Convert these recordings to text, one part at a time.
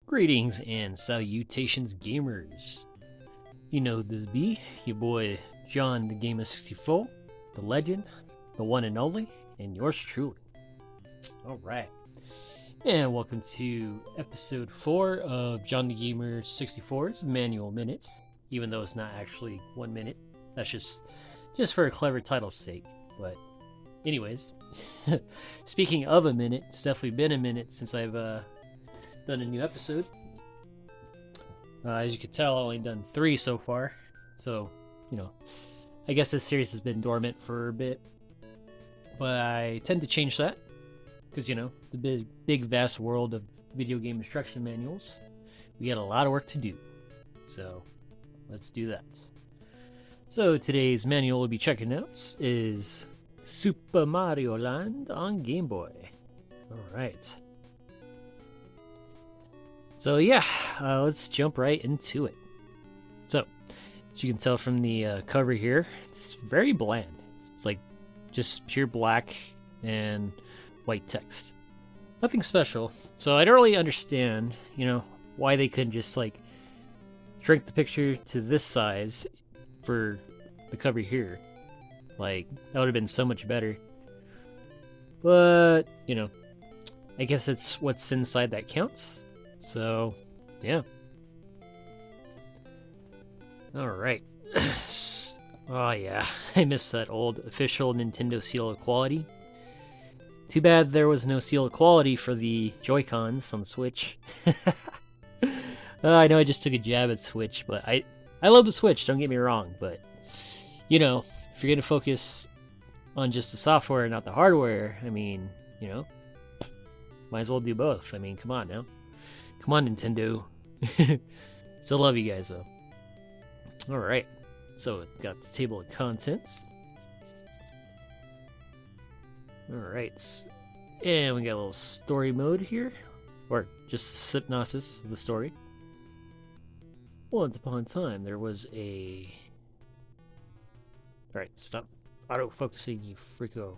Greetings and salutations, gamers. You know this be your boy JohnDaGamer64, the legend, the one and only, and yours truly. Alright, and welcome to episode 4 of JohnDaGamer64's Manual Minutes, even though it's not actually 1 minute. That's just for a clever title's sake. But anyways, speaking of a minute, it's definitely been a minute since I've done a new episode. As you can tell, I've only done 3 so far, so I guess this series has been dormant for a bit, but I tend to change that because the big vast world of video game instruction manuals, we got a lot of work to do, so let's do that. So today's manual we'll be checking out is Super Mario Land on Game Boy. Alright. So yeah, let's jump right into it. So, as you can tell from the cover here, it's very bland. It's like just pure black and white text. Nothing special. So I don't really understand, why they couldn't just like shrink the picture to this size for the cover here. Like, that would have been so much better. But, I guess it's what's inside that counts. So, yeah. Alright. Oh yeah, I missed that old official Nintendo seal of quality. Too bad there was no seal of quality for the Joy-Cons on the Switch. I know I just took a jab at Switch, but I love the Switch, don't get me wrong, but, if you're going to focus on just the software and not the hardware, I mean, might as well do both. I mean, come on now. Come on, Nintendo. Still love you guys, though. Alright, so we got the table of contents. Alright, and we got a little story mode here, or just a synopsis of the story. Once upon a time, there was a... Alright, stop auto-focusing, you freako.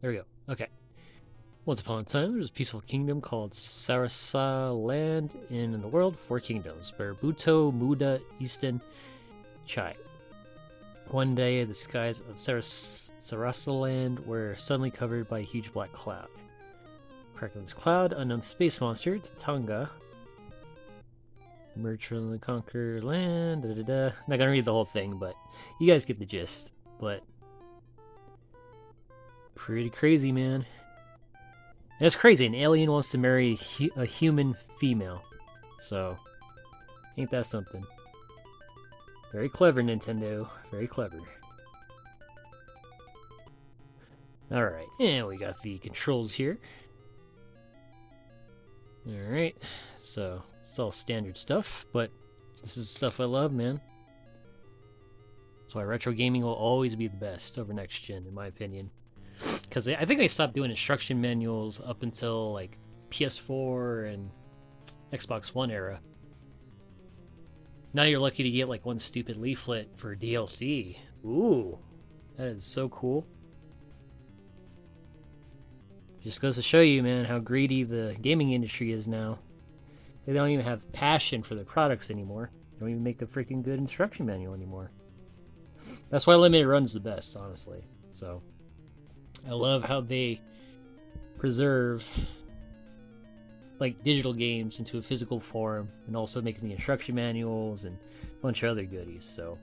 There we go, okay. Once upon a time, there was a peaceful kingdom called Sarasa Land, and in the world, 4 kingdoms: Barbuto, Muda, Easton, Chai. One day, the skies of Sarasa Land were suddenly covered by a huge black cloud. Cracking this cloud, unknown space monster, Tatanga, emerged from the conquered land, Not gonna read the whole thing, but you guys get the gist. But pretty crazy, man. And it's crazy, an alien wants to marry a human female. So, ain't that something? Very clever, Nintendo. Very clever. Alright, and we got the controls here. Alright, so it's all standard stuff, but this is stuff I love, man. That's why retro gaming will always be the best over next gen, in my opinion. Because I think they stopped doing instruction manuals up until like PS4 and Xbox One era. Now you're lucky to get like one stupid leaflet for DLC. Ooh, that is so cool. Just goes to show you, man, how greedy the gaming industry is now. They don't even have passion for their products anymore. They don't even make a freaking good instruction manual anymore. That's why limited run's the best, honestly. So I love how they preserve like digital games into a physical form, and also making the instruction manuals and a bunch of other goodies. So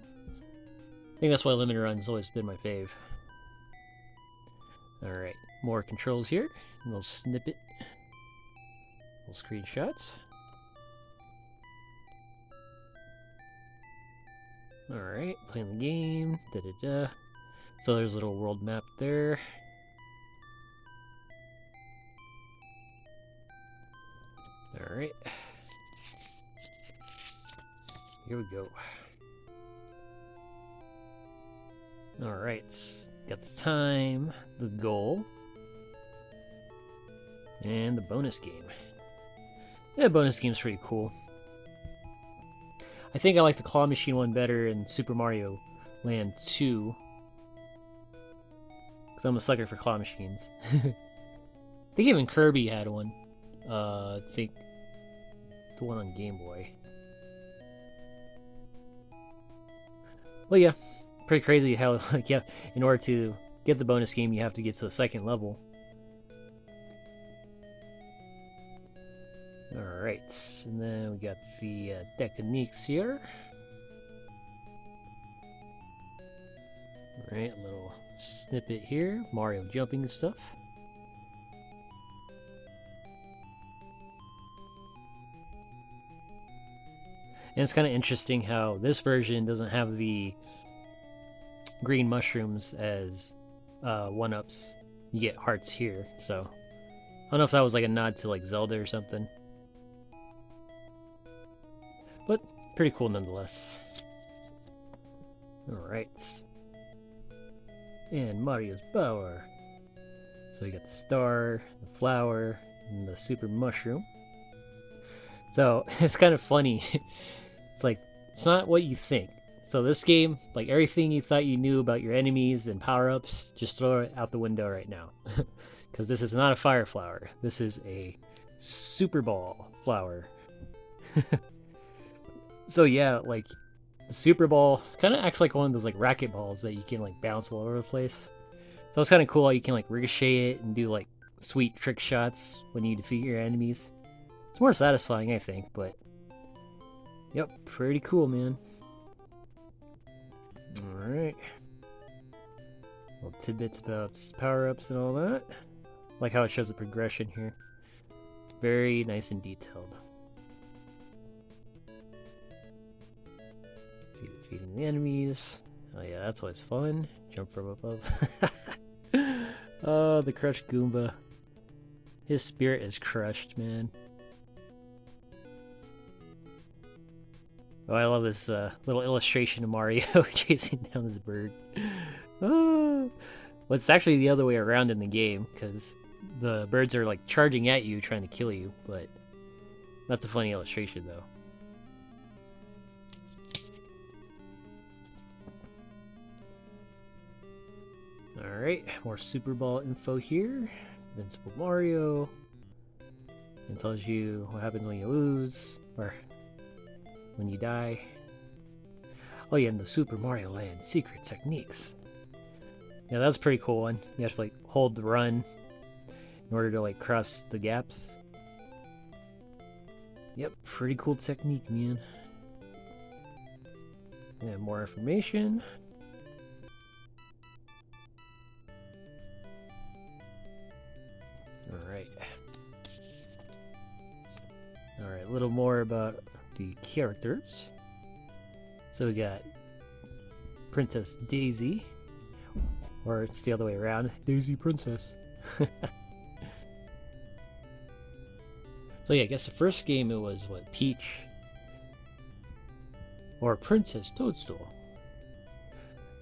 I think that's why limited run's always been my fave. Alright, more controls here. A little snippet. Little screenshots. Alright, playing the game. So there's a little world map there. Alright. Here we go. Alright. Got the time, the goal, and the bonus game. Yeah, bonus game's pretty cool. I think I like the claw machine one better in Super Mario Land 2. Because I'm a sucker for claw machines. I think even Kirby had one. I think the one on Game Boy. Well, yeah, pretty crazy how, like, yeah, in order to get the bonus game, you have to get to the second level. Alright, and then we got the techniques here. Alright, a little snippet here, Mario jumping and stuff. And it's kind of interesting how this version doesn't have the green mushrooms as 1-ups. You get hearts here, so I don't know if that was like a nod to like Zelda or something. But pretty cool nonetheless. Alright. And Mario's power. So you got the star, the flower, and the super mushroom. So it's kind of funny. It's like, it's not what you think. So this game, like everything you thought you knew about your enemies and power-ups, just throw it out the window right now. Because this is not a fire flower. This is a super ball flower. So yeah, like the super ball kind of acts like one of those like racket balls that you can like bounce all over the place. So it's kind of cool how you can like ricochet it and do like sweet trick shots when you defeat your enemies. It's more satisfying, I think, but yep, pretty cool, man. Alright. Little tidbits about power-ups and all that. Like how it shows the progression here. Very nice and detailed. See, defeating the enemies. Oh yeah, that's always fun. Jump from above. Oh, the crushed Goomba. His spirit is crushed, man. Oh, I love this little illustration of Mario chasing down this bird. Oh. Well, it's actually the other way around in the game, because the birds are like charging at you, trying to kill you, but that's a funny illustration, though. Alright, more Super Ball info here. Invincible Mario. It tells you what happens when you lose, or when you die. Oh yeah, and the Super Mario Land secret techniques. Yeah, that's a pretty cool one. You have to like hold the run in order to like cross the gaps. Yep, pretty cool technique, man. And more information. Alright, a little more about the characters. So we got Princess Daisy, or it's the other way around, Daisy Princess. So yeah, I guess the first game it was what, Peach or Princess Toadstool,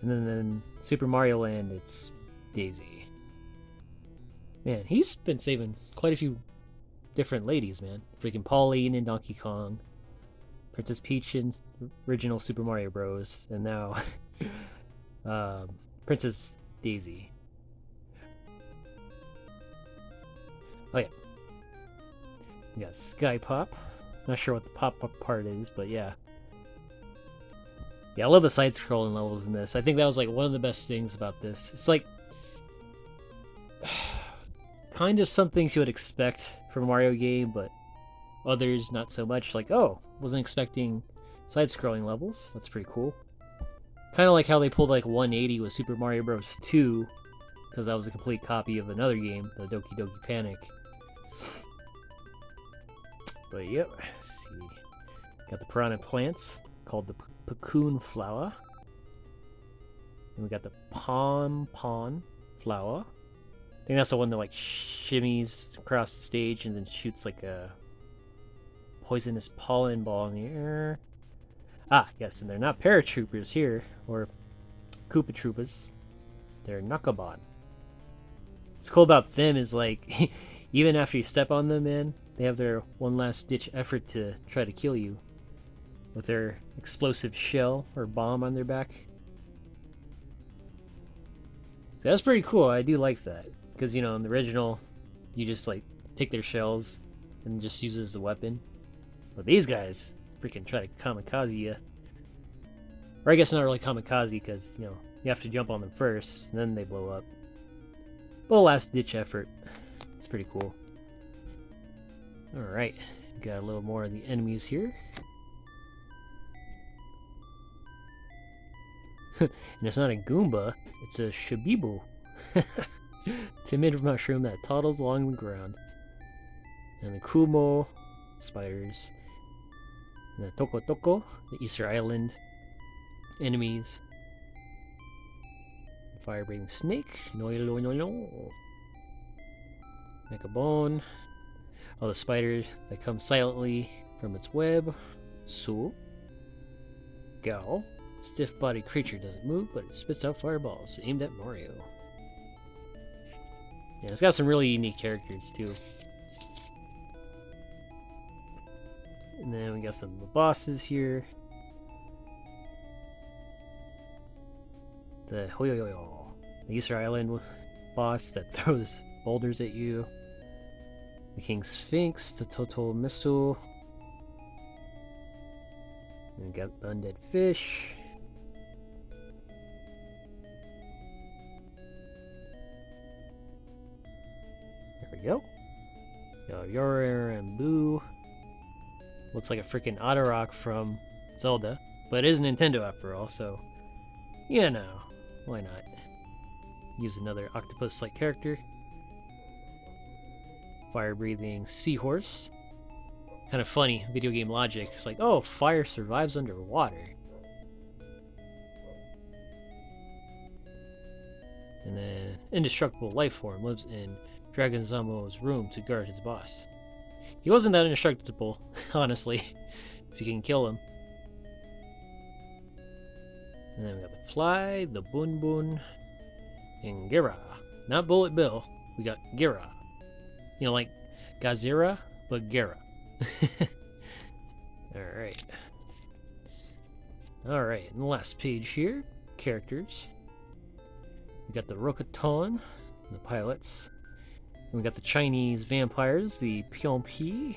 and then Super Mario Land it's Daisy. Man, he's been saving quite a few different ladies, man. Freaking Pauline in Donkey Kong, Princess Peach in original Super Mario Bros, and now Princess Daisy. Oh yeah, we got Sky Pop. Not sure what the pop-up part is, but yeah. Yeah, I love the side-scrolling levels in this. I think that was like one of the best things about this. It's like kind of something you would expect from a Mario game, but others not so much. Like, oh, wasn't expecting side-scrolling levels. That's pretty cool. Kind of like how they pulled like 180 with Super Mario Bros. 2, because that was a complete copy of another game, the Doki Doki Panic. But yep, let's see. Got the piranha plants called the Puccoon flower. And we got the Pon flower. I think that's the one that like shimmies across the stage and then shoots like a poisonous pollen ball in the air. Ah, yes, and they're not paratroopers here, or Koopa Troopas. They're Nakabon. What's cool about them is like, even after you step on them, man, they have their one last ditch effort to try to kill you with their explosive shell or bomb on their back. So that's pretty cool. I do like that. Because, you know, in the original, you just, like, take their shells and just use it as a weapon. But these guys freaking try to kamikaze you. Or I guess not really kamikaze, because, you know, you have to jump on them first, and then they blow up. But a last-ditch effort. It's pretty cool. Alright, got a little more of the enemies here. And it's not a Goomba, it's a Shabibu. Timid mushroom that toddles along the ground. And the Kumo, spiders. And the Toko Toko, the Easter Island enemies. Fire-breathing snake. No. Mechabone. Oh, the spider that comes silently from its web. Su. Gao. Stiff-bodied creature doesn't move, but it spits out fireballs aimed at Mario. Yeah, it's got some really unique characters, too. And then we got some of the bosses here. The Hoyoyo, the Easter Island boss that throws boulders at you. The King Sphinx, the Toto Missile. And we got the Undead Fish. There we go. Yor and Boo. Looks like a freaking Otterrock from Zelda. But it is Nintendo after all, so... you know, why not? Use another octopus-like character. Fire-breathing seahorse. Kind of funny, video game logic. It's like, oh, fire survives underwater. And then, indestructible life form lives in Dragon Zamo's room to guard his boss. He wasn't that indestructible, honestly, if you can kill him. And then we got the Fly, the Boon Boon, and Gira. Not Bullet Bill, we got Gira. You know, like Gazira, but Gira. Alright. Alright, and the last page here, characters. We got the Rokaton, the pilots. And we got the Chinese vampires, the Pyonpi.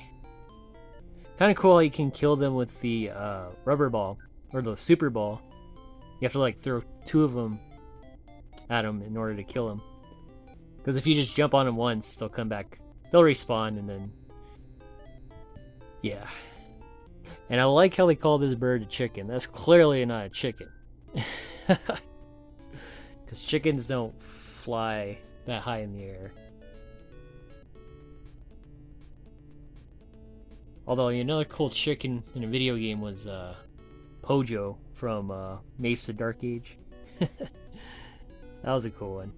Kind of cool how you can kill them with the rubber ball, or the super ball. You have to like throw two of them at them in order to kill them. Because if you just jump on them once, they'll come back. They'll respawn and then... yeah. And I like how they call this bird a chicken. That's clearly not a chicken. Because chickens don't fly that high in the air. Although another cool chicken in a video game was Pojo from Mesa Dark Age. That was a cool one.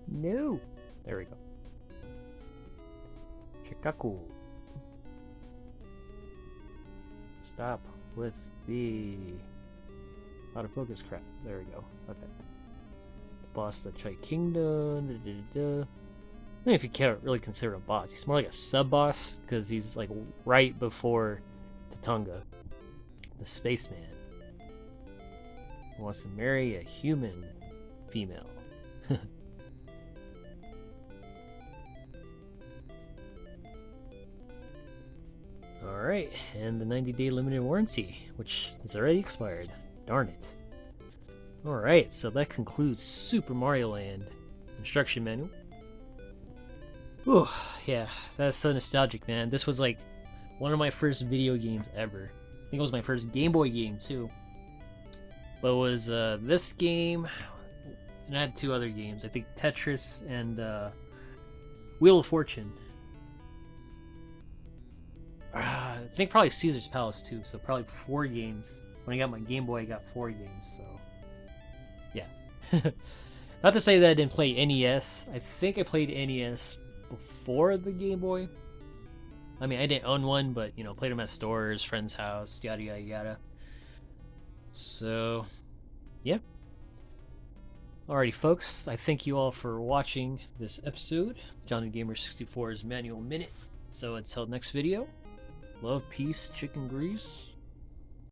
No! There we go. Shikaku. Stop with the autofocus crap. There we go. Okay. Boss of the Chai Kingdom. I don't know if you can't really consider a boss. He's more like a sub-boss because he's like right before Tatunga, the spaceman. He wants to marry a human female. Alright, and the 90-day limited warranty, which is already expired. Darn it. Alright, so that concludes Super Mario Land instruction manual. Ooh, yeah, that's so nostalgic, man. This was like one of my first video games ever. I think it was my first Game Boy game, too. But it was this game, and I had two other games. I think Tetris and Wheel of Fortune. I think probably Caesar's Palace too, so probably 4 games. When I got my Game Boy, I got 4 games, so yeah. Not to say that I didn't play NES. I think I played NES before the Game Boy. I mean, I didn't own one, but, you know, played them at stores, friend's house, yada yada yada. So, yeah. Alrighty, folks, I thank you all for watching this episode, JohnDaGamer64's Manual Minute. So until next video, love, peace, chicken grease.